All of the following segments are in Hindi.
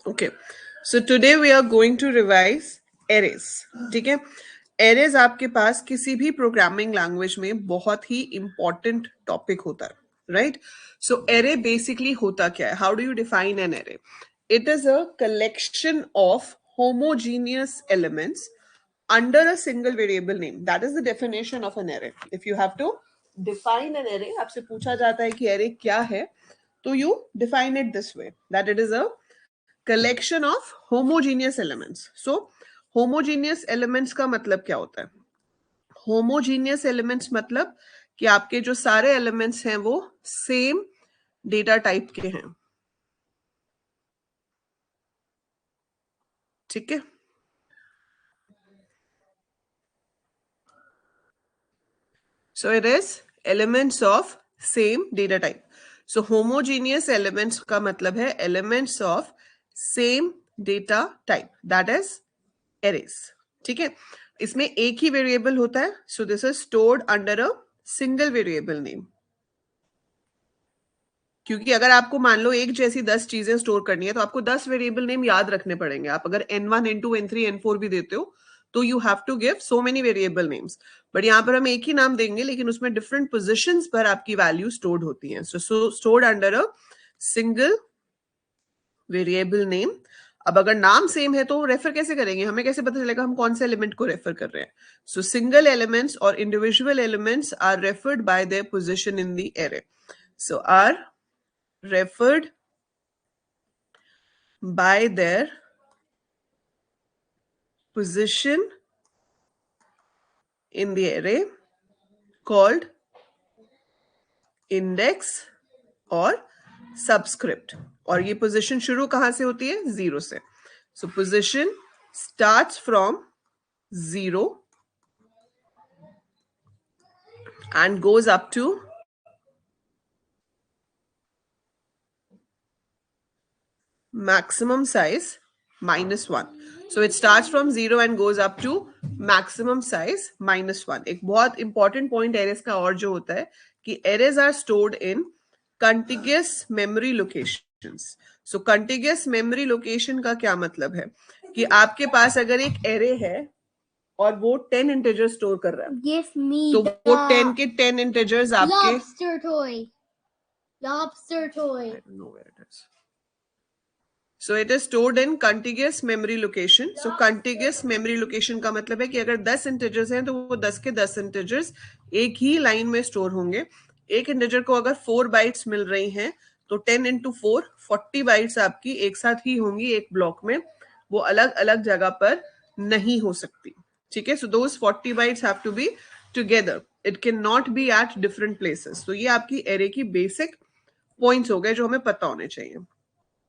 Okay, so today we are going to revise arrays. ठीक है, arrays आपके पास किसी भी प्रोग्रामिंग लैंग्वेज में बहुत ही इंपॉर्टेंट टॉपिक होता है, राइट? सो array बेसिकली होता क्या है? How do you define an array? It is a collection of homogeneous elements under a single variable name. That is the definition of an array. If you have to define an array, आपसे पूछा जाता है कि array क्या है, तो you define it this way, that it is a collection of homogeneous elements. So homogeneous elements का मतलब क्या होता है? homogeneous elements मतलब कि आपके जो सारे elements हैं वो same data type के हैं. ठीक है? So it is elements of same data type. So homogeneous elements का मतलब है elements of same data type. That is arrays. ठीक है, इसमें एक ही वेरिएबल होता है. So this is stored under a single variable name. क्योंकि अगर आपको मान लो एक जैसी 10 चीजें स्टोर करनी है तो आपको 10 वेरिएबल नेम याद रखने पड़ेंगे. आप अगर n1 n2 n3 n4 भी देते हो तो you have to give so many variable names. But यहाँ पर हम एक ही नाम देंगे लेकिन उसमें डिफरेंट पोजिशंस पर आपकी वैल्यू स्टोर्ड होती है. So stored under a single variable name. अब अगर नाम सेम है तो रेफर कैसे करेंगे? हमें कैसे पता चलेगा हम कौन से एलिमेंट को रेफर कर रहे हैं? सो सिंगल एलिमेंट्स और individual elements are referred by their position in the array. So are referred by their position in the array called index और सबस्क्रिप्ट. और ये पोजीशन शुरू कहां से होती है? 0 से. सो position starts from 0 and goes up to maximum size -1. So it starts from 0 and goes up to maximum size -1. एक बहुत इंपॉर्टेंट पॉइंट एरेज का और जो होता है कि arrays are stored in contiguous memory locations. So contiguous memory location का क्या मतलब है कि आपके पास अगर एक एरे है और वो 10 इंटीजर स्टोर कर रहा है, तो वो 10 के 10 इंटीजर्स आपके lobster toy. I don't know where it is. So it is stored in contiguous memory location. So contiguous memory location का मतलब है कि अगर 10 इंटीजर्स हैं तो वो 10 के 10 इंटीजर्स एक ही लाइन में स्टोर होंगे. एक इंटीजर को अगर 4 बाइट्स मिल रही हैं तो 10 into 4 40 बाइट्स आपकी एक साथ ही होंगी एक ब्लॉक में. वो अलग अलग जगह पर नहीं हो सकती. ठीक है, so those 40 bytes have to be together. It can not be at different places. तो ये आपकी एरे की बेसिक पॉइंट्स हो गए जो हमें पता होने चाहिए.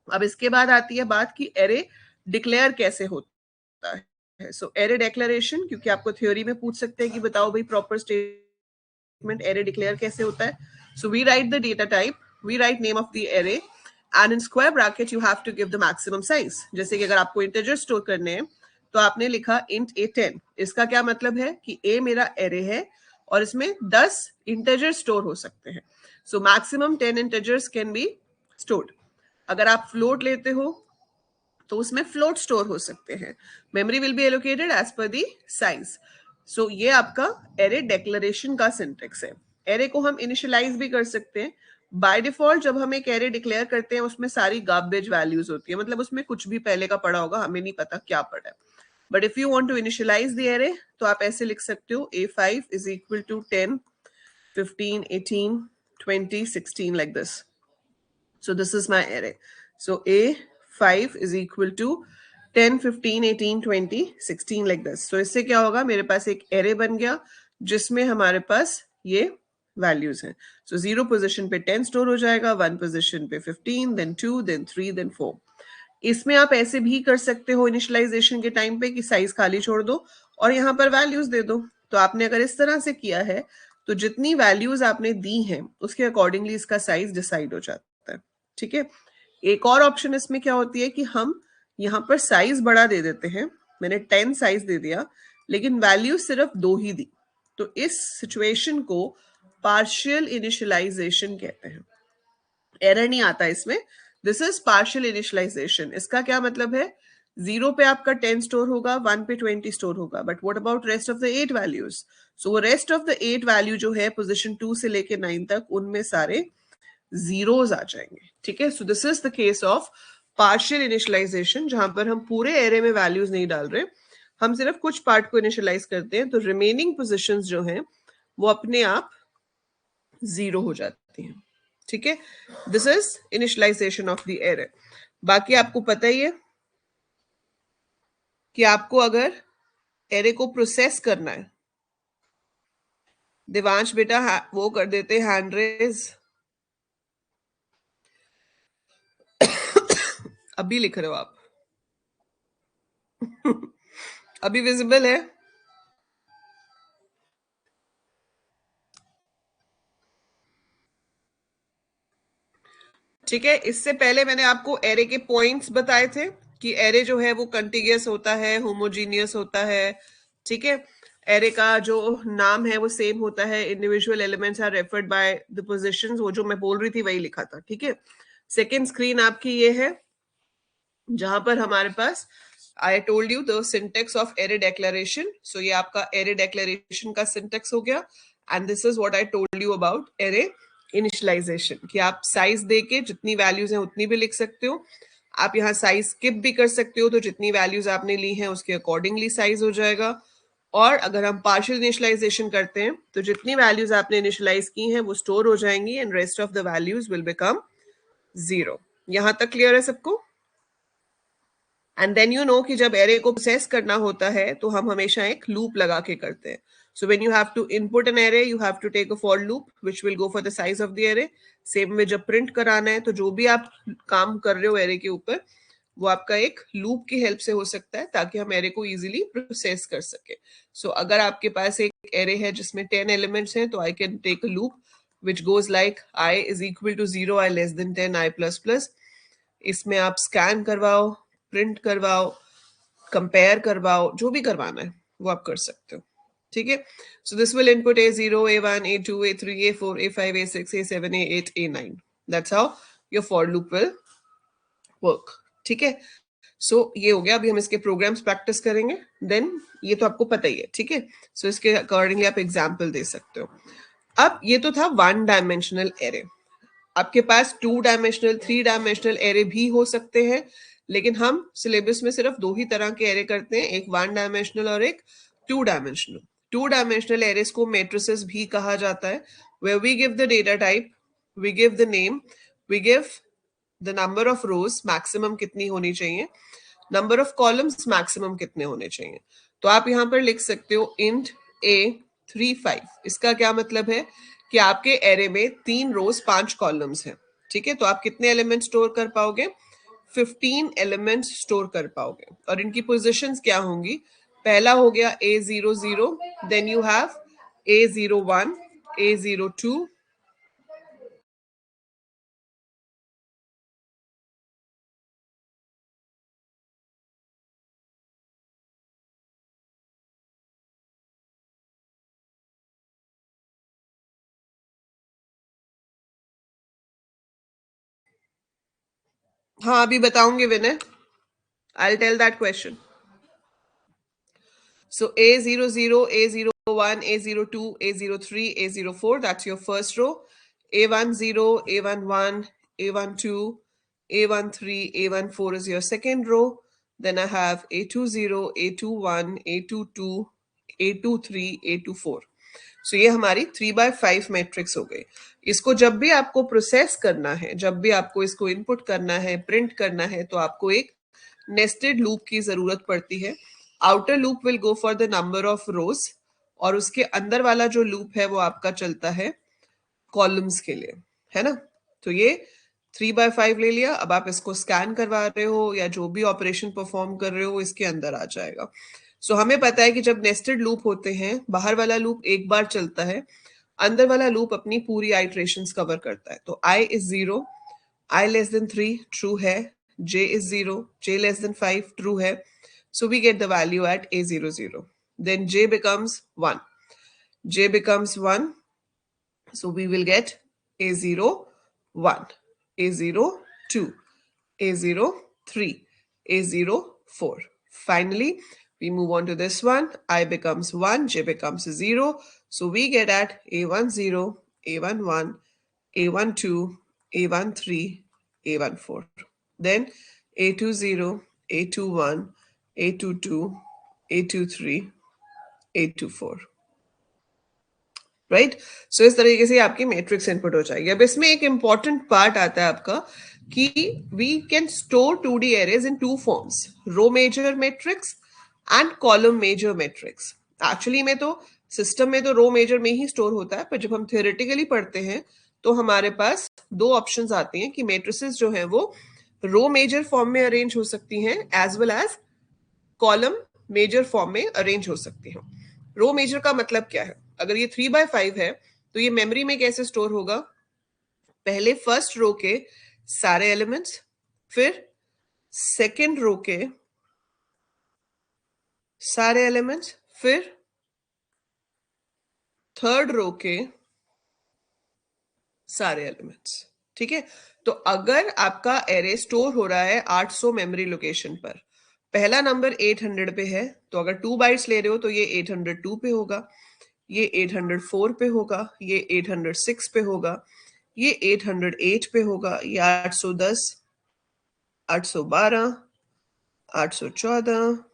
अब इसके बाद आती है बात कि एरे डिक्लेयर कैसे होता है. सो एरे डिक्लेरेशन, क्योंकि आपको थ्योरी में पूछ सकते हैं कि बताओ भाई प्रॉपर स्टेटमेंट एरे डिक्लेयर कैसे होता है. So we write the data type, we write name of the array and in square bracket you have to give the maximum size. जैसे कि अगर आपको इंटीजर स्टोर करने हैं तो आपने लिखा int a10. इसका क्या मतलब है कि a मेरा एरे है और इसमें 10 इंटीजर स्टोर हो सकते हैं. So maximum 10 integers can be stored. अगर आप फ्लोट लेते हो तो उसमें फ्लोट स्टोर हो सकते हैं. Memory will be allocated as per the size. So ये आपका एरे डिक्लेरेशन का सिंटेक्स है. एरे को हम इनिशियलाइज भी कर सकते हैं. बाय डिफॉल्ट जब हम एक एरे डिक्लेयर करते हैं उसमें सारी गार्बेज वैल्यूज होती है, मतलब उसमें कुछ भी पहले का पड़ा होगा, हमें नहीं पता क्या पड़ा है. But if you want to initialise the array तो आप ऐसे लिख सकते हो a5 is equal to 10 15 18 20 16 like this. So this is my array. So A5 is equal to 10, 15, 18, 20, 16 like this. So इससे क्या होगा, मेरे पास एक array बन गया जिसमें हमारे पास ये values हैं. So 0 position पे 10 store हो जाएगा, 1 position पे 15, then 2, then 3, then 4. इसमें आप ऐसे भी कर सकते हो इनिशियलाइजेशन के टाइम पे कि साइज खाली छोड़ दो और यहाँ पर वैल्यूज दे दो. तो आपने अगर इस तरह से किया है तो जितनी वैल्यूज आपने दी हैं उसके अकॉर्डिंगली इसका साइज डिसाइड हो जाता है. ठीक है, एक और ऑप्शन इसमें क्या होती है कि हम यहाँ पर साइज बड़ा दे देते हैं. मैंने 10 साइज दे दिया लेकिन वैल्यू सिर्फ 2 ही दी. तो इस सिचुएशन को पार्शियल इनिशियलाइजेशन कहते हैं. एरर नहीं आता इसमें. This is partial initialisation. इसका क्या मतलब है? 0 पे आपका 10 स्टोर होगा, 1 पे 20 स्टोर होगा, but what about rest of the 8 values? So वो रेस्ट ऑफ द 8 वैल्यू जो है पोजीशन 2 से लेके 9 तक, उनमें सारे जीरोस आ जाएंगे. ठीक है, so this is the case of partial initialisation, जहां पर हम पूरे एरे में वैल्यूज नहीं डाल रहे, हम सिर्फ कुछ पार्ट को इनिशियलाइज करते हैं, तो रिमेनिंग पोजीशंस जो हैं वो अपने आप जीरो हो जाती हैं. ठीक है, this is initialisation of the array. बाकी आपको पता ही है कि आपको अगर एरे को प्रोसेस करना है, देवांश बेटा वो कर देते हैंड रेज. अभी लिख रहे हो आप? अभी विजिबल है? ठीक है, इससे पहले मैंने आपको एरे के पॉइंट्स बताए थे कि एरे जो है वो कंटिग्यूअस होता है, होमोजीनियस होता है. ठीक है, एरे का जो नाम है वो सेम होता है, individual elements are referred by the positions. वो जो मैं बोल रही थी वही लिखा था. ठीक है, सेकेंड स्क्रीन आपकी ये है, जहां पर हमारे पास I told you the syntax of array declaration. So ये आपका एरे डेक्लेरेशन का सिंटेक्स हो गया. And this is what I told you about array initialisation, कि आप साइज देके जितनी वैल्यूज हैं उतनी भी लिख सकते हो. आप यहाँ साइज स्किप भी कर सकते हो, तो जितनी वैल्यूज आपने ली हैं उसके अकॉर्डिंगली साइज हो जाएगा. और अगर हम पार्शियल इनिशियलाइजेशन करते हैं तो जितनी वैल्यूज आपने इनिशियलाइज की हैं वो स्टोर हो जाएंगी and rest of the values will become zero. यहां तक क्लियर है सबको? एंड देन यू नो कि जब एरे को प्रोसेस करना होता है तो हम हमेशा एक लूप लगा के करते हैं. So when you have to input an array, you have to take a for loop which will go for the size of the array. Same में जब प्रिंट कराना है, तो जो भी आप काम कर रहे हो एरे के ऊपर, वो आपका एक लूप की हेल्प से हो सकता है, ताकि हम एरे को इजीली प्रोसेस कर सके. सो अगर आपके पास एक एरे है जिसमें 10 एलिमेंट्स हैं, तो I can take a loop which goes like I is equal to 0, I less than 10, I plus plus. इसमें आप स्कैन करवाओ, प्रिंट करवाओ, कंपेयर करवाओ, जो भी करवाना है वो आप कर सकते हो. ठीक है, so this will input A0, A1, A2, A3, A4, A5, A6, A7, A8, A9. That's how your for loop will work. ठीक है, सो ये हो गया. अभी हम इसके प्रोग्राम्स प्रैक्टिस करेंगे, देन ये तो आपको पता ही है. ठीक है, सो इसके अकॉर्डिंगली आप एग्जाम्पल दे सकते हो. अब ये तो था वन डायमेंशनल एरे. आपके पास 2 डायमेंशनल, 3 डायमेंशनल एरे भी हो सकते हैं, लेकिन हम सिलेबस में सिर्फ 2 ही तरह के एरे करते हैं, एक 1 डायमेंशनल और एक 2 डायमेंशनल. 2 डायमेंशनल एरेस को मैट्रिसेस भी कहा जाता है, where we give the data type, we give the name, we give the number of rows, maximum कितनी होनी चाहिए, नंबर ऑफ कॉलम्स मैक्सिमम कितने होने चाहिए. तो आप यहां पर लिख सकते हो int A35. इसका क्या मतलब है कि आपके एरे में 3 रोज 5 कॉलम्स हैं. ठीक है, तो आप कितने एलिमेंट स्टोर कर पाओगे? 15 एलिमेंट्स स्टोर कर पाओगे. और इनकी पोजीशंस क्या होंगी? पहला हो गया A00, then you have A01, A02, हाँ अभी बताऊंगी विनय. I'll tell that question. So A00, A01, A02, A03, A04, that's your first row. A10, A11, A12, A13, A14 is your second row. Then I have A20, A21, A22, A23, A24. सो ये हमारी 3/5 मैट्रिक्स हो गई. इसको जब भी आपको प्रोसेस करना है, जब भी आपको इसको इनपुट करना है, प्रिंट करना है, तो आपको एक नेस्टेड लूप की जरूरत पड़ती है. Outer loop will go for the number of रोज, और उसके अंदर वाला जो लूप है वो आपका चलता है कॉलम्स के लिए, है ना. तो ये 3/5 ले लिया. अब आप इसको स्कैन करवा रहे हो या जो भी ऑपरेशन परफॉर्म कर रहे हो, इसके अंदर आ जाएगा. सो हमें पता है कि जब नेस्टेड लूप होते हैं, बाहर वाला लूप एक बार चलता है, अंदर वाला लूप अपनी पूरी आइट्रेशंस कवर करता है. तो I is 0, I less than 3 true है, J is 0, J less than 5 true है. So we get the value at A00. Then J becomes 1. J becomes 1. So we will get A01, A02, A0 3, A0 4. Finally, we move on to this one. I becomes 1, J becomes 0. So we get at A10, A11, A12, A13, A14. Then A20, A21, A22, A23, A24. Right so इस तरीके से आपकी मैट्रिक्स इनपुट हो जाएगी. अब इसमें एक इंपॉर्टेंट पार्ट आता है आपका कि we can store 2D arrays in two forms, row major matrix and column major matrix. Actually में तो सिस्टम में तो रो मेजर में ही स्टोर होता है, पर जब हम थियोरेटिकली पढ़ते हैं तो हमारे पास दो ऑप्शंस आती हैं कि मैट्रिसेस जो है वो रो मेजर फॉर्म में अरेंज हो सकती हैं as well as column major form में अरेंज हो सकती हैं. रो मेजर का मतलब क्या है? अगर ये 3/5 है तो ये मेमोरी में कैसे स्टोर होगा? पहले फर्स्ट रो के सारे एलिमेंट्स, फिर सेकेंड रो के सारे एलिमेंट्स, फिर थर्ड रो के सारे एलिमेंट्स. ठीक है, तो अगर आपका एरे स्टोर हो रहा है 800 मेमोरी लोकेशन पर, पहला नंबर 800 पे है, तो अगर 2 बाइट्स ले रहे हो तो ये 802 पे होगा, ये 804 पे होगा, ये 806 पे होगा, ये 808 पे होगा, ये 810, 812, 814,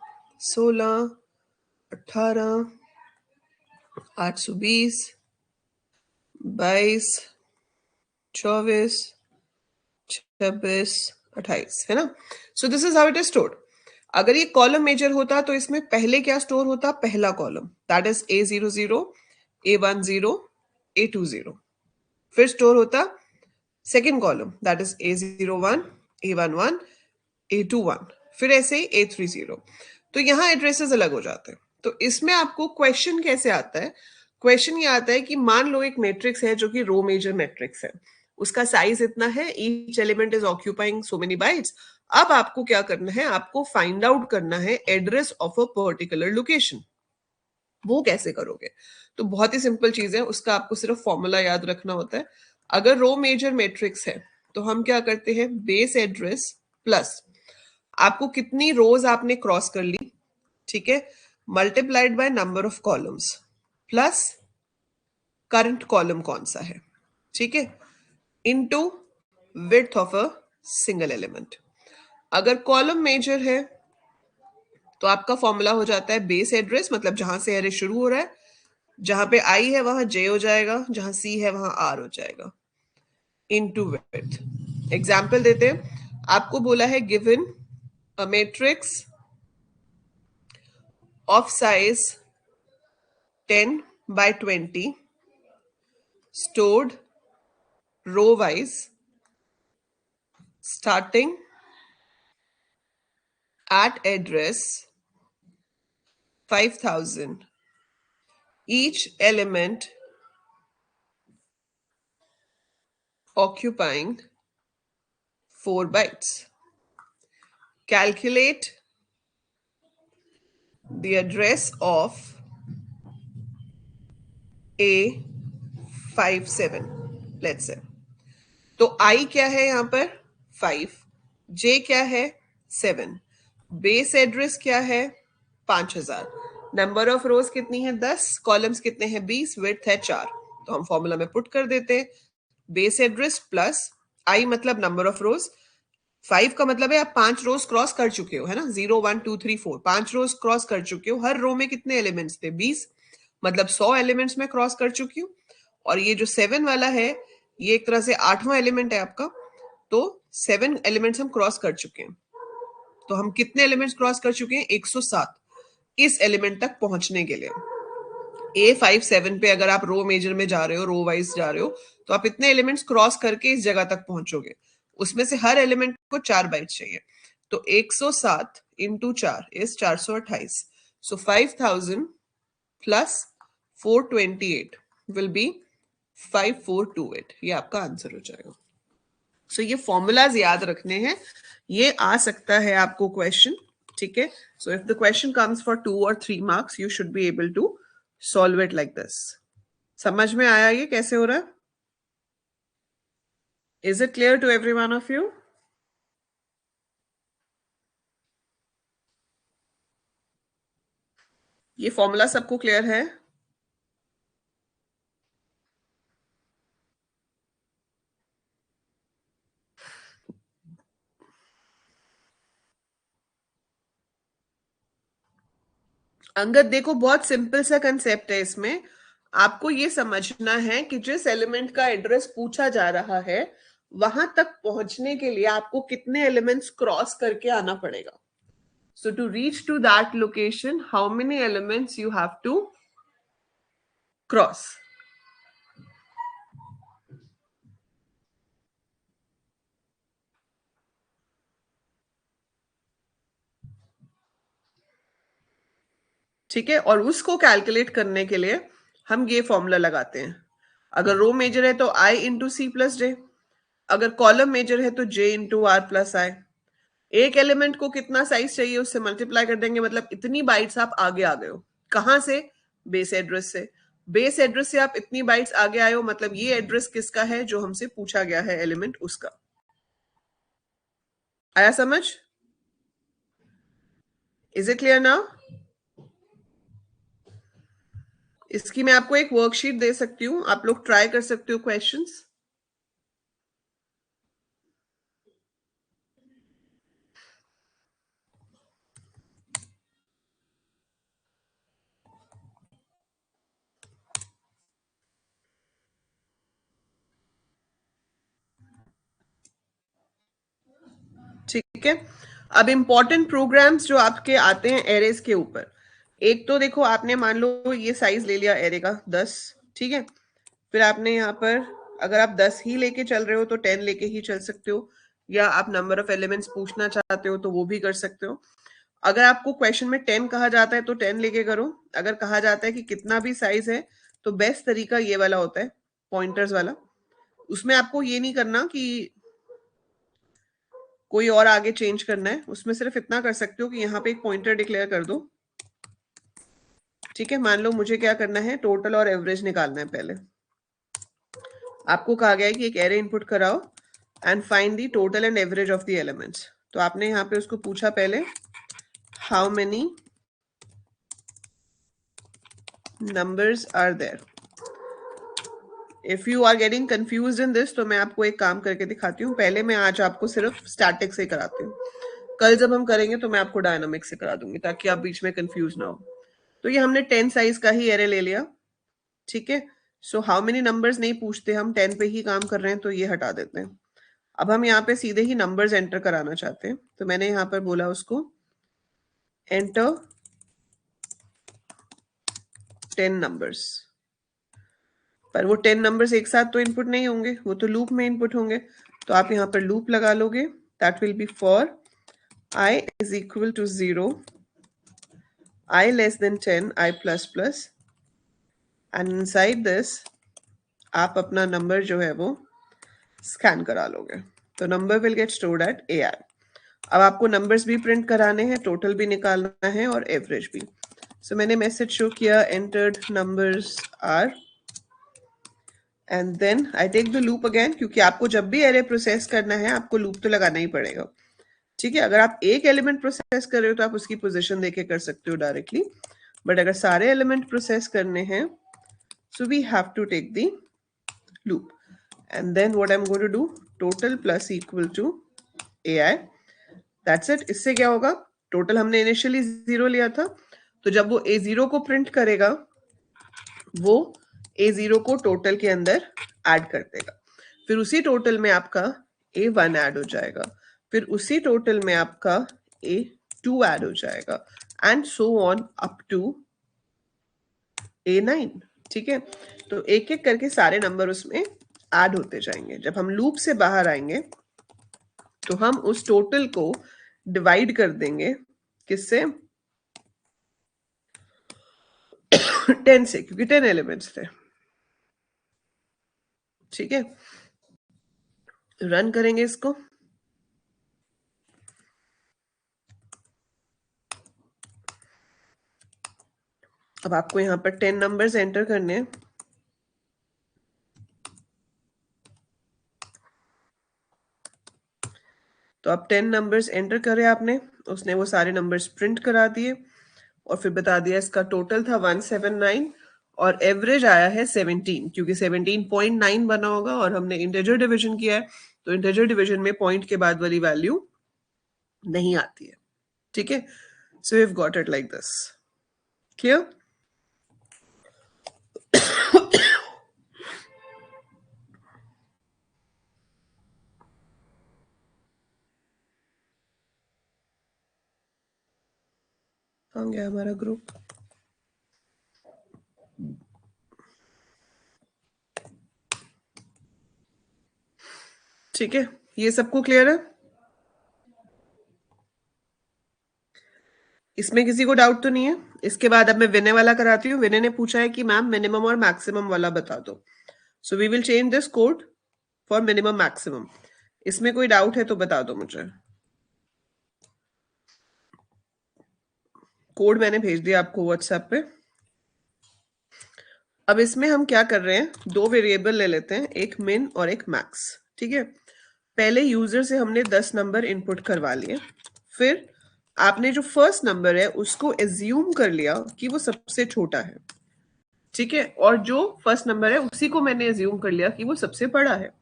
16, 18, 820, 22, 24, 26, 28, है ना. सो this is how it is stored. अगर ये कॉलम मेजर होता तो इसमें पहले क्या स्टोर होता? पहला column, that is A00, A10, A20. फिर स्टोर होता second column, that is A01, A11, A21, फिर ऐसे ही A30. तो यहाँ एड्रेसेस अलग हो जाते हैं. तो इसमें आपको क्वेश्चन कैसे आता है? क्वेश्चन ये आता है कि मान लो एक मैट्रिक्स है जो कि रो मेजर मैट्रिक्स है, उसका साइज इतना है, each element is occupying so many bytes. अब आपको क्या करना है? आपको फाइंड आउट करना है address of a particular location. वो कैसे करोगे? तो बहुत ही सिंपल चीज है, उसका आपको सिर्फ फॉर्मूला याद रखना होता है. अगर रो मेजर मैट्रिक्स है तो हम क्या करते हैं? बेस एड्रेस प्लस आपको कितनी रोज आपने क्रॉस कर ली, ठीक है, multiplied by number of columns plus current column कौन सा है, ठीक है, into width of a single element. अगर कॉलम मेजर है तो आपका फॉर्मूला हो जाता है बेस एड्रेस, मतलब जहां से एरे शुरू हो रहा है, जहां पे आई है वहां जे हो जाएगा, जहां सी है वहां आर हो जाएगा, इनटू विड्थ. एग्जाम्पल देते हैं. आपको बोला है given a matrix of size 10 by 20 stored row wise starting at address 5000, each element occupying 4 bytes. Calculate the address of A57, let's say. तो I क्या है यहां पर? 5. J क्या है? 7. बेस एड्रेस क्या है? 5000. नंबर ऑफ रोज कितनी है? 10. कॉलम्स कितने हैं? 20. विड्थ है 4. तो हम फॉर्मूला में पुट कर देते हैं बेस एड्रेस प्लस आई, मतलब नंबर ऑफ रोज. 5 का मतलब है आप 5 रोज क्रॉस कर चुके हो, है ना. 0 1 2 3 4, 5 रोज क्रॉस कर चुके हो. हर रो में कितने एलिमेंट्स थे? 20, मतलब 100 एलिमेंट्स में क्रॉस कर चुकी हूँ. और ये जो 7 वाला है ये एक तरह से 8वां एलिमेंट है आपका. तो 7 एलिमेंट्स हम क्रॉस कर चुके हैं. तो हम कितने एलिमेंट्स क्रॉस कर चुके हैं? 107 इस एलिमेंट तक पहुंचने के लिए. A57 पे अगर आप रो मेजर में जा रहे हो, रो वाइज जा रहे हो, तो आप इतने एलिमेंट्स क्रॉस करके इस जगह तक पहुंचोगे. उसमें से हर एलिमेंट को 4 बाइट्स चाहिए. तो 107 into 4 is 428. So 5000 plus 428 will be 5428. ये आपका आंसर हो जाएगा. सो ये फॉर्मूलाज याद रखने हैं. ये आ सकता है आपको क्वेश्चन, ठीक है. So if the question comes for 2 or 3 marks you should be able to solve it like this. समझ में आया ये कैसे हो रहा है? Is it clear to every one of you? ये फॉर्मूला सबको क्लियर है? अंगद देखो, बहुत सिंपल सा कंसेप्ट है इसमें। आपको ये समझना है कि जिस एलिमेंट का एड्रेस पूछा जा रहा है वहां तक पहुंचने के लिए आपको कितने एलिमेंट्स क्रॉस करके आना पड़ेगा। So to reach to that location how many elements you have to cross. ठीक है, और उसको कैलकुलेट करने के लिए हम ये फॉर्मूला लगाते हैं। अगर रो मेजर है तो आई इंटू सी प्लस जे, अगर कॉलम मेजर है तो जे इंटू आर प्लस आई। एक एलिमेंट को कितना साइज चाहिए उससे मल्टीप्लाई कर देंगे, मतलब इतनी बाइट्स आप आगे आ गए हो। कहां से? बेस एड्रेस से। बेस एड्रेस से आप इतनी बाइट्स आगे आए हो, मतलब ये एड्रेस किसका है? जो हमसे पूछा गया है एलिमेंट, उसका। आया समझ? Is it clear now? इसकी मैं आपको एक वर्कशीट दे सकती हूँ, आप लोग ट्राई कर सकते हो क्वेश्चंस। ठीक है, अब इंपॉर्टेंट प्रोग्राम्स जो आपके आते हैं एरेज के ऊपर। एक तो देखो, आपने मान लो ये साइज ले लिया एरे का 10, ठीक है। फिर आपने यहाँ पर, अगर आप 10 ही लेके चल रहे हो तो 10 लेके ही चल सकते हो, या आप नंबर ऑफ एलिमेंट्स पूछना चाहते हो तो वो भी कर सकते हो। अगर आपको क्वेश्चन में 10 कहा जाता है तो 10 लेके करो। अगर कहा जाता है कि कितना भी साइज है तो बेस्ट तरीका ये वाला होता है, पॉइंटर्स वाला। उसमें आपको ये नहीं करना कि कोई और आगे चेंज करना है, उसमें सिर्फ इतना कर सकते हो कि यहाँ पे एक पॉइंटर डिक्लेयर कर दो। ठीक है, मान लो मुझे क्या करना है, टोटल और एवरेज निकालना है। पहले आपको कहा गया है कि एक एरे इनपुट कराओ and find the total and average of the elements. तो आपने यहाँ पे उसको पूछा पहले, how many numbers are there. If you are getting confuse in this तो मैं आपको एक काम करके दिखाती हूँ। पहले मैं आज आपको सिर्फ स्टैटिक से कराती हूँ, कल जब हम करेंगे तो मैं आपको डायनामिक से करा दूंगी, ताकि आप बीच में कंफ्यूज ना हो। तो ये हमने 10 साइज का ही एरे ले लिया, ठीक है। सो हाउ मेनी नंबर्स नहीं पूछते, हम 10 पे ही काम कर रहे हैं, तो ये हटा देते हैं। अब हम यहाँ पे सीधे ही नंबर्स एंटर कराना चाहते हैं, तो मैंने यहाँ पर बोला उसको एंटर 10 नंबर्स। पर वो 10 नंबर्स एक साथ तो इनपुट नहीं होंगे, वो तो लूप में इनपुट होंगे। तो आप यहाँ पर लूप लगा लोगे, that will be for i is equal to 0, i less than 10, i plus plus, and inside this आप अपना नंबर जो है वो स्कैन करा लोगे, तो number will get stored at ai। अब आपको नंबर्स भी प्रिंट कराने हैं, टोटल भी निकालना है और एवरेज भी। सो मैंने मैसेज शो किया, entered numbers are, and then I take the loop again, क्योंकि आपको जब भी एरे प्रोसेस करना है आपको लूप तो लगाना ही पड़ेगा। ठीक है, अगर आप एक एलिमेंट प्रोसेस कर रहे हो तो आप उसकी पोजीशन देके कर सकते हो डायरेक्टली, बट अगर सारे एलिमेंट प्रोसेस करने हैं so we have to take the loop. And then what I am going to do, total plus equal to ai, that's it. इससे क्या होगा, टोटल हमने इनिशियली 0 लिया था, तो जब वो a0 को प्रिंट करेगा वो a0 को टोटल के अंदर ऐड कर देगा। फिर उसी टोटल में आपका a1 ऐड हो जाएगा, फिर उसी टोटल में आपका a2 ऐड हो जाएगा, and so on up to a9। ठीक है, तो एक एक करके सारे नंबर उसमें ऐड होते जाएंगे। जब हम लूप से बाहर आएंगे तो हम उस टोटल को डिवाइड कर देंगे, किससे? 10 से, क्योंकि 10 एलिमेंट्स थे। ठीक है, रन करेंगे इसको। अब आपको यहाँ पर 10 नंबर्स एंटर करने हैं। तो अब 10 नंबर्स एंटर करे आपने, उसने वो सारे नंबर्स प्रिंट करा दिए। और फिर बता दिया इसका टोटल था 179 और एवरेज आया है 17, क्योंकि 17.9 बना होगा और हमने इंटीजर डिवीजन किया है, तो इंटीजर डिवीजन में पॉइंट के बाद वाली वैल्यू नहीं आती है. ठीक है, so we have got it like this. Clear? कहाँ गया हमारा ग्रुप? ठीक है, ये सबको क्लियर है? इसमें किसी को डाउट तो नहीं है? इसके बाद अब मैं विनय वाला कराती हूँ. विनय ने पूछा है कि मैम मिनिमम और मैक्सिमम वाला बता दो. So we will change this code for minimum maximum. इसमें कोई डाउट है तो बता दो मुझे. कोड मैंने भेज दिया आपको व्हाट्सएप पे. अब इसमें हम क्या कर रहे हैं, दो वेरिएबल ले लेते हैं, एक मिन और एक मैक्स. ठीक है, पहले यूजर से हमने 10 नंबर इनपुट करवा लिए. फिर आपने जो फर्स्ट नंबर है उसको एज्यूम कर लिया कि वो सबसे छोटा है. ठीक है, और जो फर्स्ट नंबर है उसी को मैंने एज्यूम कर लिया कि वो सबसे बड़ा है.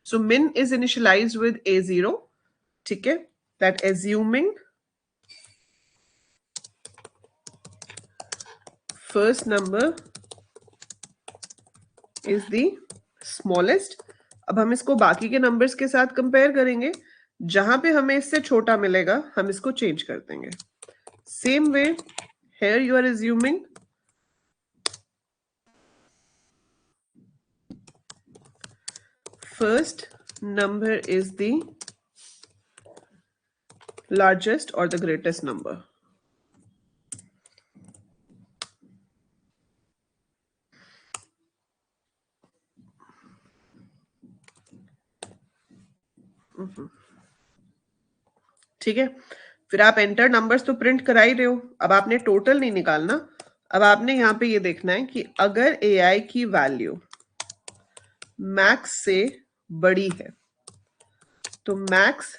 सो मिन इज इनिशियलाइज्ड विद A0. ठीक है, that assuming first number is the smallest. अब हम इसको बाकी के नंबर्स के साथ कंपेयर करेंगे. जहां पे हमें इससे छोटा मिलेगा हम इसको चेंज कर देंगे. Same way here you are assuming first number is the largest or the greatest number. ठीक है, फिर आप एंटर नंबर्स तो प्रिंट करा ही रहे हो. अब आपने टोटल नहीं निकालना. अब आपने यहाँ पे ये देखना है कि अगर AI की वैल्यू मैक्स से बड़ी है तो max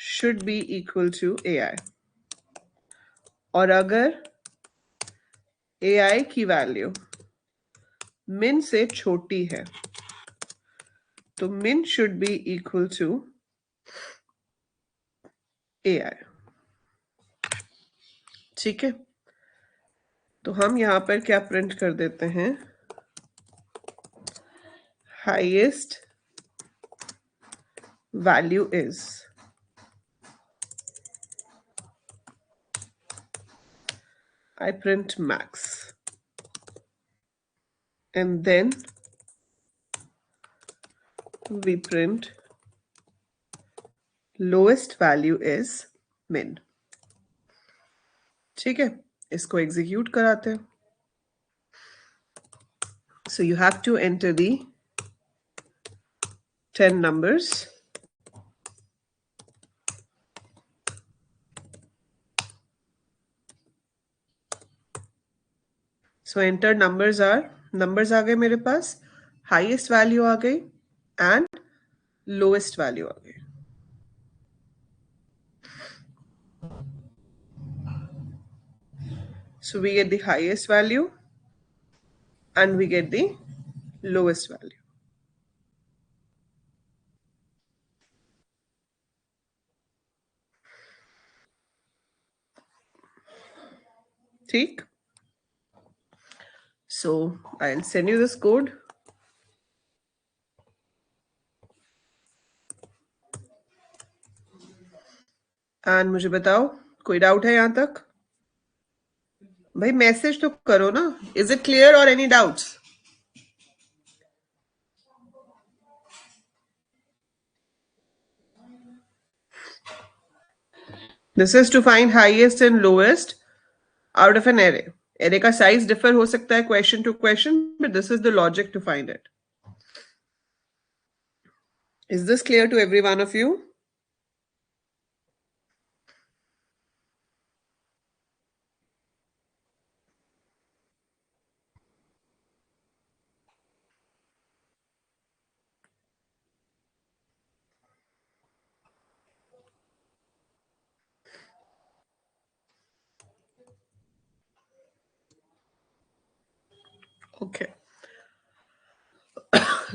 should be equal to AI. और अगर AI की वैल्यू मिन से छोटी है तो min should be equal to AI. ठीक है, तो हम यहां पर क्या प्रिंट कर देते हैं, highest value is. I print max and then we print lowest value is min. ठीक है, इसको एग्जीक्यूट कराते हैं. So you have to enter the 10 numbers. So enter numbers are, numbers आ गए मेरे पास, highest value आ गई and lowest value आ गई. So we get the highest value and we get the lowest value. ठीक, so I'll send you this code. And मुझे बताओ कोई डाउट है यहां तक? भाई मैसेज तो करो ना. इज इट क्लियर और any doubts? This is to find highest and lowest out of an array. Array का साइज डिफर हो सकता है question to question, but this is the logic to find it. Is this clear to every one of you?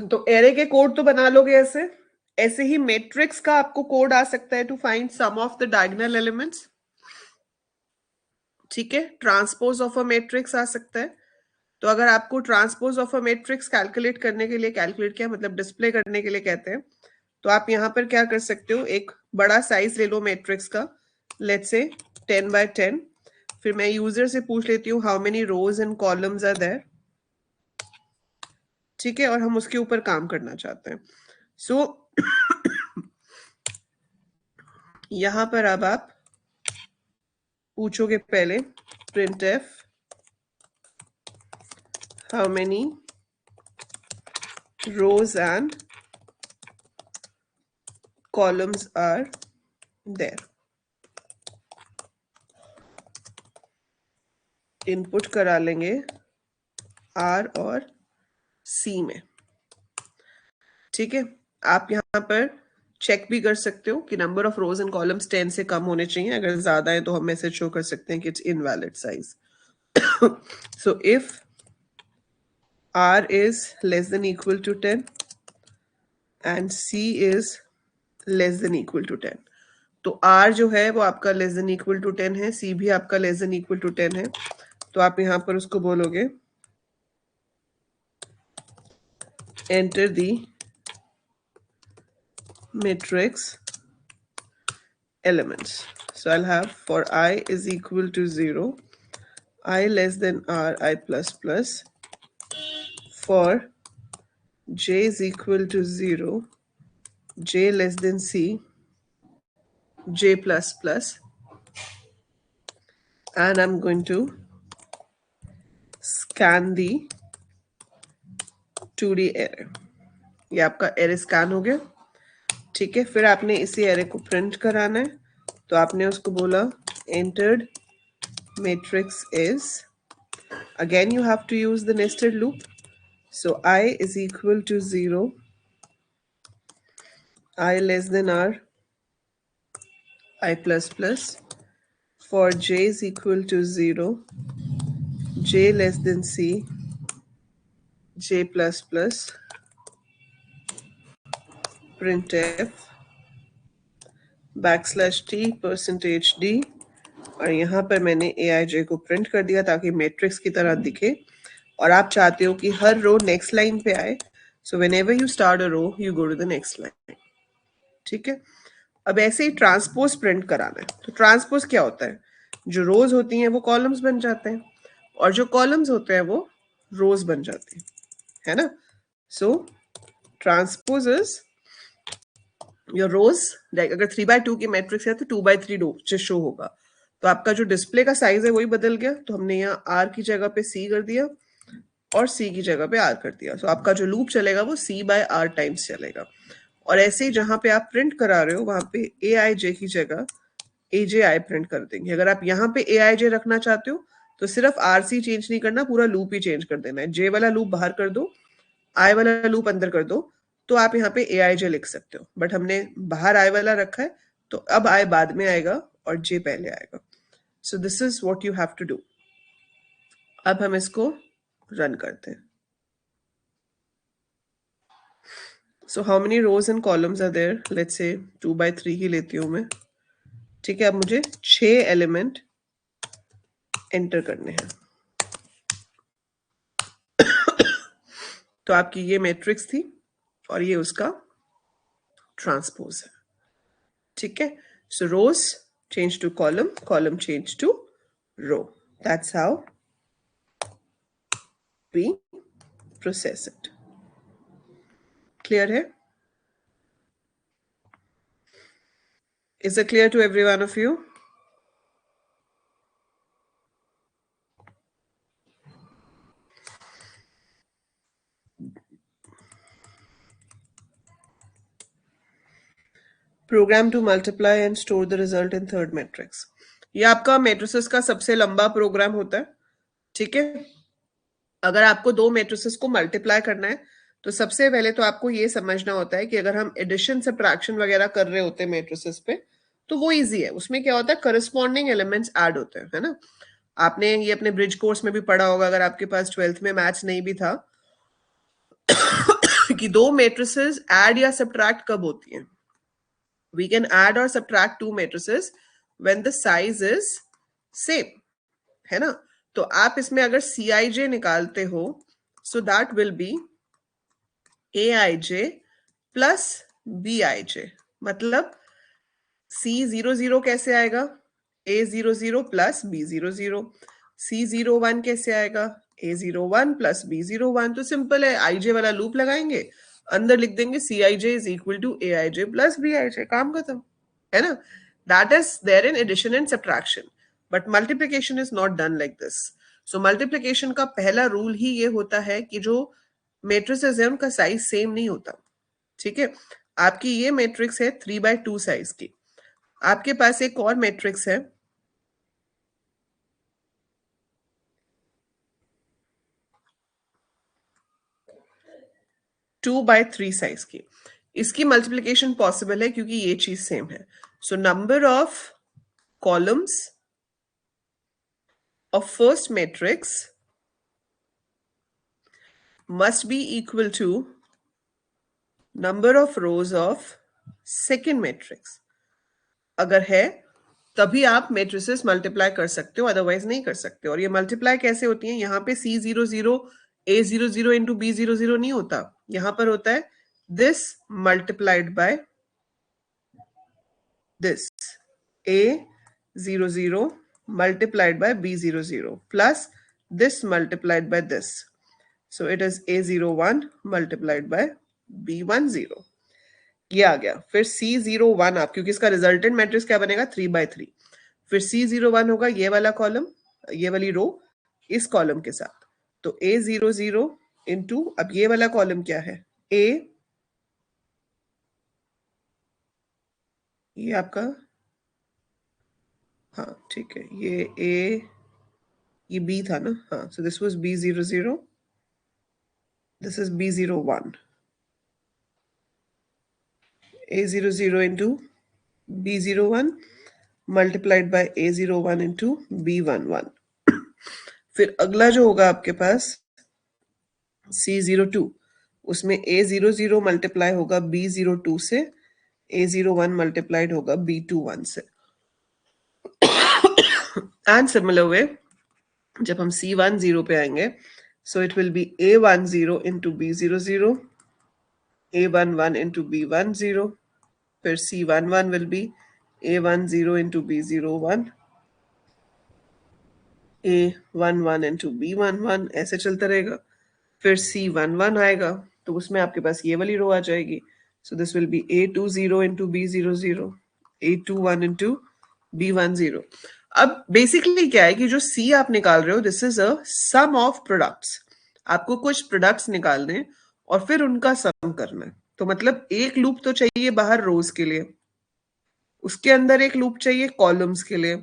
तो एरे के कोड तो बना लोगे ऐसे। ऐसे ही मैट्रिक्स का आपको कोड आ सकता है to find sum of the diagonal elements. ठीक है, ट्रांसपोज ऑफ अ मैट्रिक्स आ सकता है। तो अगर आपको transpose of a matrix calculate करने के लिए, कैलकुलेट क्या मतलब डिस्प्ले करने के लिए कहते हैं, तो आप यहां पर क्या कर सकते हो, एक बड़ा साइज ले लो मैट्रिक्स का, लेट्स से 10x10। फिर मैं यूजर से पूछ लेती हूँ how many rows and columns are there. ठीक है, और हम उसके ऊपर काम करना चाहते हैं। सो यहां पर अब आप पूछोगे पहले printf how many rows and columns are there। Input करा लेंगे R और C में। ठीक है, आप यहाँ पर चेक भी कर सकते हो कि number of rose and columns 10 से कम होने चाहिए। अगर ज्यादा है तो हम मैसेज शो कर सकते हैं कि it's invalid size. So if R is less than equal to 10 and C is less than equal to 10, तो R जो है वो आपका less than equal to 10 है, C भी आपका less than equal to 10 है। तो आप यहाँ पर उसको बोलोगे enter the matrix elements। So I'll have for I is equal to 0, I less than R, I plus plus, for J is equal to 0, J less than C, J plus plus, and I'm going to scan the 2D array। ये आपका एरे स्कैन हो गया। ठीक है, फिर आपने इसी एरे को प्रिंट कराना है। तो आपने उसको बोला entered matrix is, again you have to use the nested loop। so I is equal to 0, I less than R, I plus plus, for J is equal to 0, J less than C, J plus plus, printf \t %d। और यहाँ पर मैंने aij को प्रिंट कर दिया ताकि मैट्रिक्स की तरह दिखे। और आप चाहते हो कि हर रो नेक्स्ट लाइन पे आए, so whenever you start a row you go to the next line. ठीक है, अब ऐसे ही ट्रांसपोज प्रिंट कराना है। तो ट्रांसपोज क्या होता है, जो रोज होती हैं वो कॉलम्स बन जाते हैं और जो कॉलम्स होते हैं वो रोज बन जाते हैं, है ना। सो ट्रांसपोज इज योर रोज, अगर 3x2 की मैट्रिक्स है तो 2x3 रो शो होगा। तो आपका जो डिस्प्ले का साइज है वही बदल गया। तो हमने यहाँ R की जगह पे C कर दिया और C की जगह पे R कर दिया। तो आपका जो लूप चलेगा वो C/R टाइम्स चलेगा। और ऐसे ही जहां पे आप प्रिंट करा रहे हो वहां पे aij की जगह aj प्रिंट कर देंगे। अगर आप यहाँ पे aij रखना चाहते हो तो सिर्फ RC चेंज नहीं करना, पूरा लूप ही चेंज कर देना है। J वाला लूप बाहर कर दो, I वाला लूप अंदर कर दो, तो आप यहाँ पे aij लिख सकते हो। बट हमने बाहर I वाला रखा है तो अब I बाद में आएगा और J पहले आएगा। So this is what you have to do. अब हम इसको रन करते हैं। So how many rows and columns are there? Let's say 2x3 ही लेती हूँ मैं। ठीक है, अब मुझे 6 एलिमेंट एंटर करने हैं। तो आपकी ये मैट्रिक्स थी और ये उसका ट्रांसपोज है। ठीक है, so rows change to column, column change to row. That's how we process it. Clear है? Is it clear to every one of you? Program to multiply and store the result in third matrix. ये आपका मैट्रिसेस का सबसे लंबा प्रोग्राम होता है। ठीक है, अगर आपको दो मैट्रिसेस को मल्टीप्लाई करना है तो सबसे पहले तो आपको ये समझना होता है कि अगर हम एडिशन सब्ट्रैक्शन वगैरह कर रहे होते हैं मैट्रिसेस पे तो वो इजी है। उसमें क्या होता है, करस्पॉन्डिंग एलिमेंट्स ऐड होते हैं, है ना। आपने ये अपने ब्रिज कोर्स में भी पढ़ा होगा, अगर आपके पास 12th में मैथ्स नहीं भी था कि दो मेट्रिसेस ऐड या सब्ट्रैक्ट कब होती हैं? We can add or subtract two matrices when the size is same, है ना? तो आप इसमें अगर Cij निकालते हो, so that will be Aij plus Bij. मतलब C00 कैसे आएगा? A00 plus B00. C01 कैसे आएगा? A01 plus B01. तो सिंपल है, Ij वाला लूप लगाएंगे, अंदर लिख देंगे Cij is equal to Aij plus Bij. काम खत्म, है ना? That is there in addition and subtraction, but multiplication is not done like this. So multiplication का पहला रूल ही ये होता है कि जो मेट्रिसेस है उनका साइज सेम नहीं होता. ठीक है, आपकी ये मैट्रिक्स है 3/2 साइज की. आपके पास एक और मैट्रिक्स है 2/3 साइज की. इसकी मल्टीप्लिकेशन पॉसिबल है क्योंकि ये चीज सेम है. So number of columns of first matrix must be equal to number of rows of second matrix. अगर है तभी आप मेट्रिसेस मल्टीप्लाई कर सकते हो, अदरवाइज नहीं कर सकते. और ये मल्टीप्लाई कैसे होती है? यहाँ पे C00 A00 इंटू B00 नहीं होता, यहां पर होता है this multiplied by this, A00 multiplied by B00 plus this multiplied by this. So it is A01 multiplied by B10. ये आ गया. फिर C01 आप, क्योंकि इसका रिजल्टेंट मैट्रिक्स क्या बनेगा? 3/3. फिर C01 होगा ये वाला कॉलम, ये वाली रो इस कॉलम के साथ. तो A00 इंटू, अब ये वाला कॉलम क्या है? A, ये आपका, हाँ ठीक है, ये A, ये B था ना? हाँ, so this was B00, this is B01. A00 into B01 multiplied by A01 into B11. फिर अगला जो होगा आपके पास C02, उसमें A00 मल्टीप्लाई होगा B02 से, A01 मल्टीप्लाइड होगा B21 से. एंड सिमिलर वे जब हम C10 पे आएंगे, so it will be A10 into B00, A11 into B10, फिर C11 will be A10 into B01, A11 into B11, ऐसे चलता रहेगा. फिर C11 आएगा तो उसमें आपके पास ये वाली रो आ जाएगी. So this will be A20 into B00, A21 into B10. अब बेसिकली क्या है कि जो C आप निकाल रहे हो, this is a sum of products. आपको कुछ प्रोडक्ट्स निकालने और फिर उनका सम करना है. तो मतलब एक लूप तो चाहिए बाहर रोज के लिए, उसके अंदर एक लूप चाहिए कॉलम्स के लिए,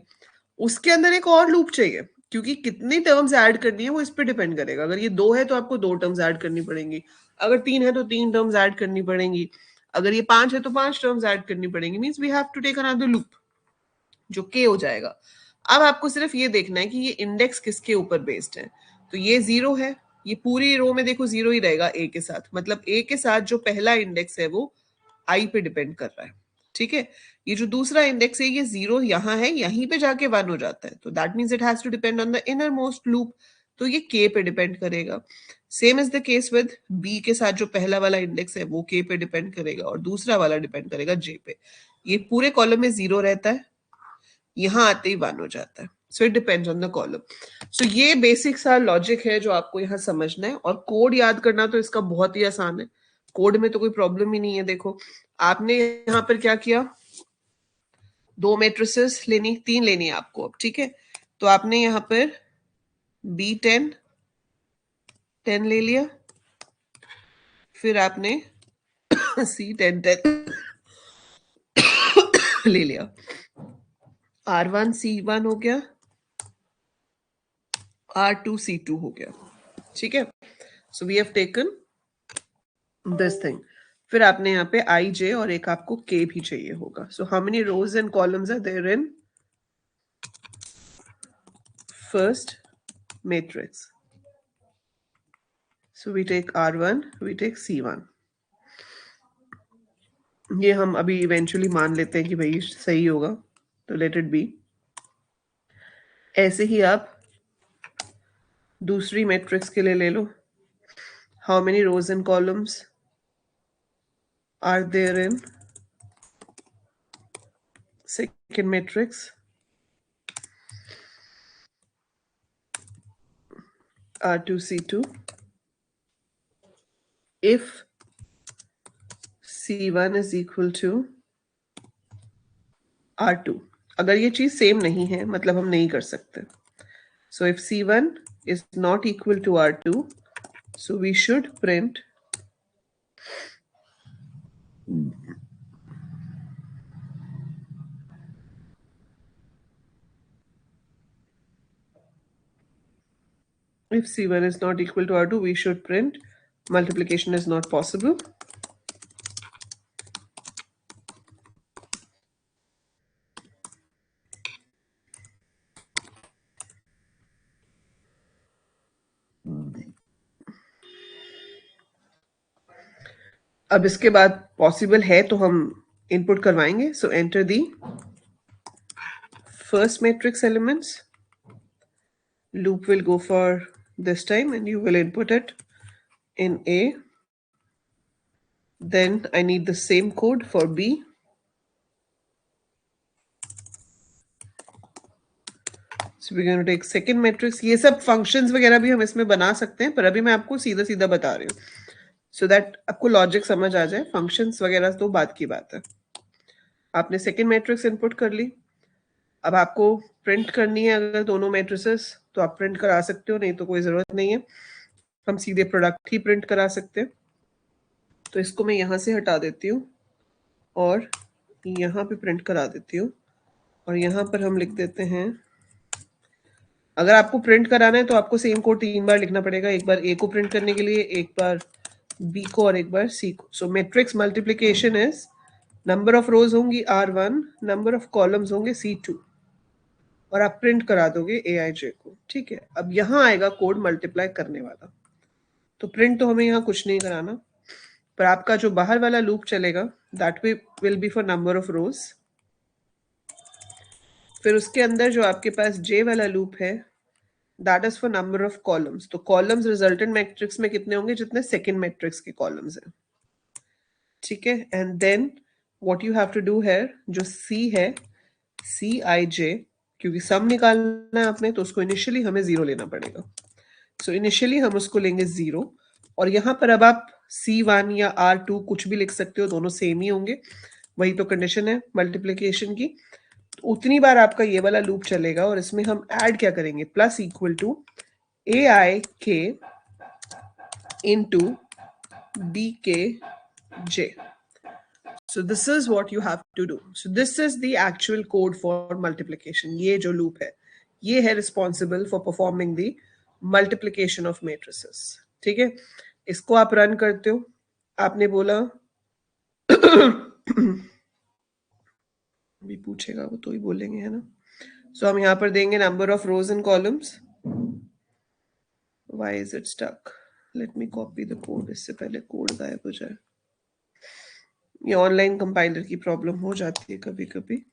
उसके अंदर एक और लूप चाहिए, क्योंकि कितनी टर्म्स ऐड करनी है वो इस पे डिपेंड करेगा. अगर ये 2 है तो आपको 2 टर्म्स ऐड करनी पड़ेंगी, अगर 3 है तो 3 टर्म्स ऐड करनी पड़ेंगी, अगर ये 5 है तो 5 टर्म्स ऐड करनी पड़ेंगी. Means we have to take another loop जो के हो जाएगा. अब आपको सिर्फ ये देखना है कि ये इंडेक्स किसके ऊपर बेस्ड है. तो ये 0 है, ये पूरी रो में देखो 0 ही रहेगा ए के साथ. मतलब ए के साथ जो पहला इंडेक्स है वो आई पे डिपेंड कर रहा है. ठीक है, ये जो दूसरा इंडेक्स है ये 0 यहाँ है, यहीं पे जाके 1 हो जाता है. तो that means it has to depend on the innermost loop. तो ये के पे डिपेंड करेगा. Same is the case with b के साथ जो पहला वाला इंडेक्स है वो के पे डिपेंड करेगा और दूसरा वाला डिपेंड करेगा जे पे. ये पूरे कॉलम में 0 रहता है, यहाँ आते ही 1 हो जाता है. So it depends on the column. So ये बेसिक सा लॉजिक है जो आपको यहाँ समझना है. और कोड याद करना तो इसका बहुत ही आसान है, कोड में तो कोई प्रॉब्लम ही नहीं है. देखो आपने यहाँ पर क्या किया, 2 मैट्रिसेस लेनी, 3 लेनी है आपको अब. ठीक है, तो आपने यहाँ पर B10 10 ले लिया, फिर आपने C10 10 ले लिया, R1 C1 हो गया, R2 C2 हो गया. ठीक है, so we have taken this thing. फिर आपने यहाँ पे आई जे और एक आपको के भी चाहिए होगा. So how many rows and columns are there in first matrix? So we take R1, we take C1. ये हम अभी इवेंचुअली मान लेते हैं कि भाई सही होगा, तो लेट इट बी। ऐसे ही आप दूसरी मैट्रिक्स के लिए ले लो, how many rows and columns are there in second matrix, R2 C2, if C1 is equal to R2। अगर ये चीज सेम नहीं है मतलब हम नहीं कर सकते। So if C1 is not equal to R2, so we should print if C1 is not equal to R2, we should print multiplication is not possible. अब इसके बाद पॉसिबल है तो हम इनपुट करवाएंगे। सो enter the first matrix elements. Loop will go for this time and you will input it in A. Then I need the same code for B. So we're going to take second matrix. ये सब functions वगैरह भी हम इसमें बना सकते हैं, पर अभी मैं आपको सीधा सीधा बता रही हूँ, so that आपको लॉजिक समझ आ जाए। फंक्शंस वगैरह तो बात की बात है। आपने सेकेंड मैट्रिक्स इनपुट कर ली, अब आपको प्रिंट करनी है अगर दोनों मैट्रिसेस तो आप प्रिंट करा सकते हो, नहीं तो कोई जरूरत नहीं है, हम सीधे प्रोडक्ट ही प्रिंट करा सकते हैं। तो इसको मैं यहाँ से हटा देती हूँ और यहाँ पे प्रिंट करा देती हूँ, और यहाँ पर हम लिख देते हैं, अगर आपको प्रिंट कराना है तो आपको सेम कोड 3 बार लिखना पड़ेगा, एक बार ए को प्रिंट करने के लिए, एक बार बी को और एक बार सी को। So matrix multiplication is number of rows होंगी R1, नंबर ऑफ कॉलम्स होंगे C2, और आप प्रिंट करा दोगे AIJ को। ठीक है, अब यहाँ आएगा कोड मल्टीप्लाई करने वाला, तो प्रिंट तो हमें यहाँ कुछ नहीं कराना, पर आपका जो बाहर वाला लूप चलेगा that will be for number of रोज। फिर उसके अंदर जो आपके पास J वाला लूप है that is for number of columns. तो कॉलम्स रिजल्टेंट मैट्रिक्स में कितने होंगे, जितने सेकेंड मैट्रिक्स के कॉलम्स हैं। ठीक है, and then what you have to do है, जो C है CIJ, क्योंकि सम निकालना है आपने तो उसको इनिशियली हमें 0 लेना पड़ेगा। सो इनिशियली हम उसको लेंगे 0, और यहाँ पर अब आप C1 या R2 कुछ भी लिख सकते हो, दोनों सेम ही होंगे, वही तो कंडीशन है मल्टीप्लिकेशन की। तो उतनी बार आपका ये वाला लूप चलेगा, और इसमें हम ऐड क्या करेंगे, plus equal to AIK into BKJ. So this is what you have to do. So this is the actual code for multiplication. ये जो loop है, ये है responsible for performing the multiplication of matrices. ठीक है, इसको आप रन करते हो, आपने बोला भी पूछेगा वो तो ही बोलेंगे, है ना। सो हम यहाँ पर देंगे number of rose and columns. Why is it stuck? Let me copy the code, इससे पहले कोड गायब हो जाए। ये ऑनलाइन कंपाइलर की प्रॉब्लम हो जाती है कभी कभी।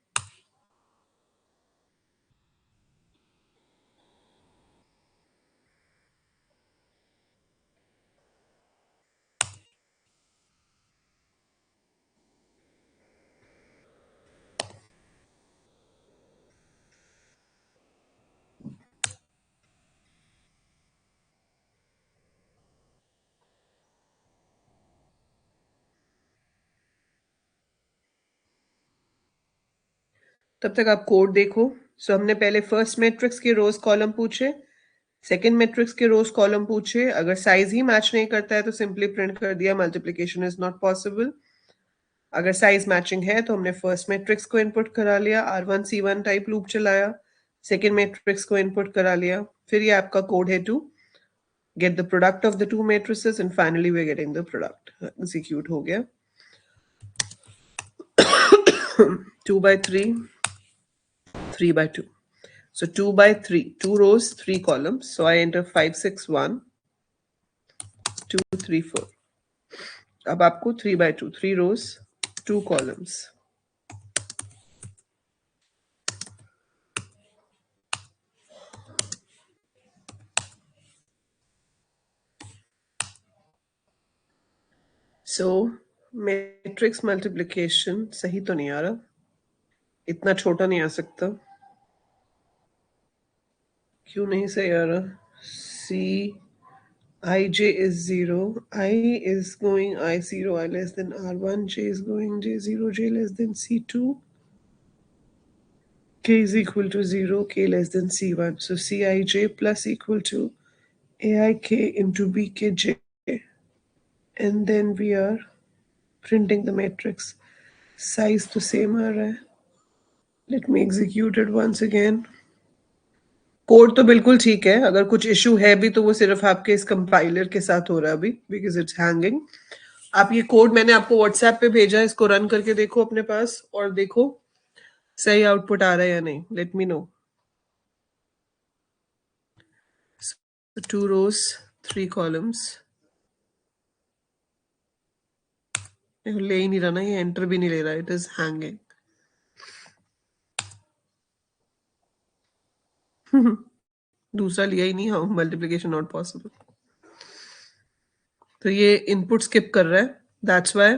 तब तक आप कोड देखो। सो हमने पहले फर्स्ट मैट्रिक्स के रोज कॉलम पूछे, सेकेंड मैट्रिक्स के रोज कॉलम पूछे, अगर साइज ही मैच नहीं करता है तो सिंपली प्रिंट कर दिया मल्टीप्लिकेशन इज नॉट पॉसिबल। अगर साइज मैचिंग है तो हमने फर्स्ट मैट्रिक्स को इनपुट करा लिया, R1 C1 टाइप लूप चलाया, सेकेंड मैट्रिक्स को इनपुट करा लिया, फिर ये आपका कोड है to get the product of the two matrices, and finally we're getting the product. Execute हो गया। 2 by 3, 3 by 2. So 2 by 3, 2 rows, 3 columns. So I enter 5, 6, 1, 2, 3, 4. अब आपको 3 by 2, 3 rows, 2 columns. So matrix multiplication सही तो नहीं आ रहा, इतना छोटा नहीं आ सकता. क्यों नहीं सही आ रहा? C ij is 0, I is going I0, I less than R1, J is going J0, J less than C2, K is equal to 0, K less than C1. So Cij plus equal to Aik into Bkj. And then we are printing the matrix. Size तो same आ रहा है. Let me execute it once again. Code तो बिल्कुल ठीक है. अगर कुछ इशू है भी तो वो सिर्फ आपके इस कंपाइलर के साथ हो रहा है अभी, बिकॉज इट्स हैंगिंग. आप ये कोड मैंने आपको व्हाट्सएप पे भेजा है, इसको रन करके देखो अपने पास और देखो सही आउटपुट आ रहा है या नहीं. Let me know. 2 rows 3 columns. ले ही नहीं रहा ना, ये एंटर भी नहीं ले रहा. It is hanging. दूसरा लिया ही नहीं. हाँ, मल्टीप्लिकेशन नॉट पॉसिबल. तो ये इनपुट स्किप कर रहा है. That's why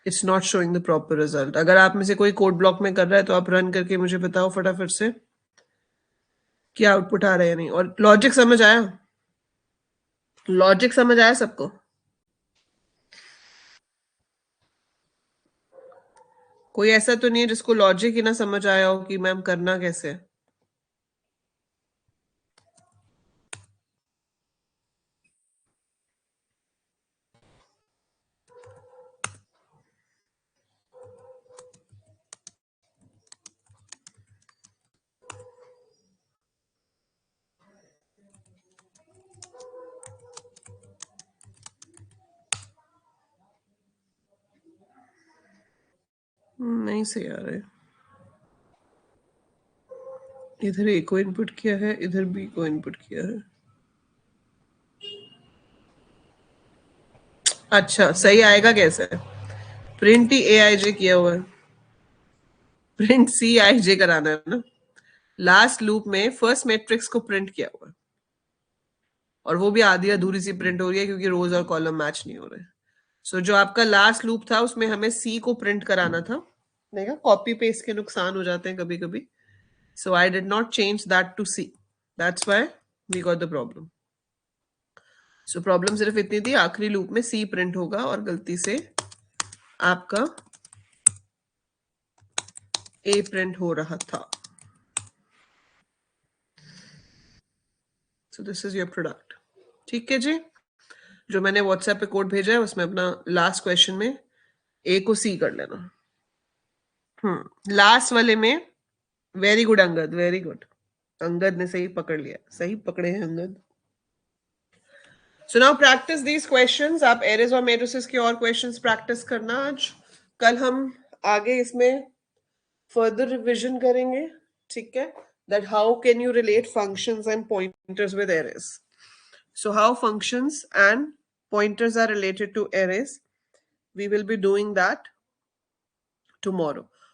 it's not showing the proper result. अगर आप में से कोई कोड ब्लॉक में कर रहा है तो आप रन करके मुझे बताओ फटाफट से क्या आउटपुट आ रहा है या नहीं. और लॉजिक समझ आया? लॉजिक समझ आया सबको? कोई ऐसा तो नहीं है जिसको लॉजिक ही ना समझ आया हो कि मैम करना कैसे? नहीं सही आ रहा है. इधर ए को इनपुट किया है, इधर बी को इनपुट किया है. अच्छा, सही आएगा कैसे? प्रिंट ही ए आई जे किया हुआ है. प्रिंट सी आई जे कराना है ना. लास्ट लूप में फर्स्ट मैट्रिक्स को प्रिंट किया हुआ है और वो भी आधी अधूरी सी प्रिंट हो रही है क्योंकि रोज और कॉलम मैच नहीं हो रहे. सो जो आपका लास्ट लूप था उसमें हमें सी को प्रिंट कराना था. देखा, कॉपी पेस्ट के नुकसान हो जाते हैं कभी कभी. So I did not change that to C. That's why we got the problem. So problem सिर्फ इतनी थी, आखिरी लूप में सी प्रिंट होगा और गलती से आपका ए प्रिंट हो रहा था. सो दिस इज योर प्रोडक्ट. ठीक है जी. जो मैंने व्हाट्सएप पे कोड भेजा है उसमें अपना लास्ट क्वेश्चन में ए को सी कर लेना. लास्ट वाले में. Very good Angad, very good. Angad ने सही पकड़ लिया. सही पकड़े हैं Angad. So now practice these questions. आप एरेज और मेट्रिसेस के और क्वेश्चंस प्रैक्टिस करना आज. कल हम आगे इसमें फर्दर रिविजन करेंगे. ठीक है. That how can you relate functions and pointers with arrays. So how functions and pointers are related to arrays, we will be doing that tomorrow.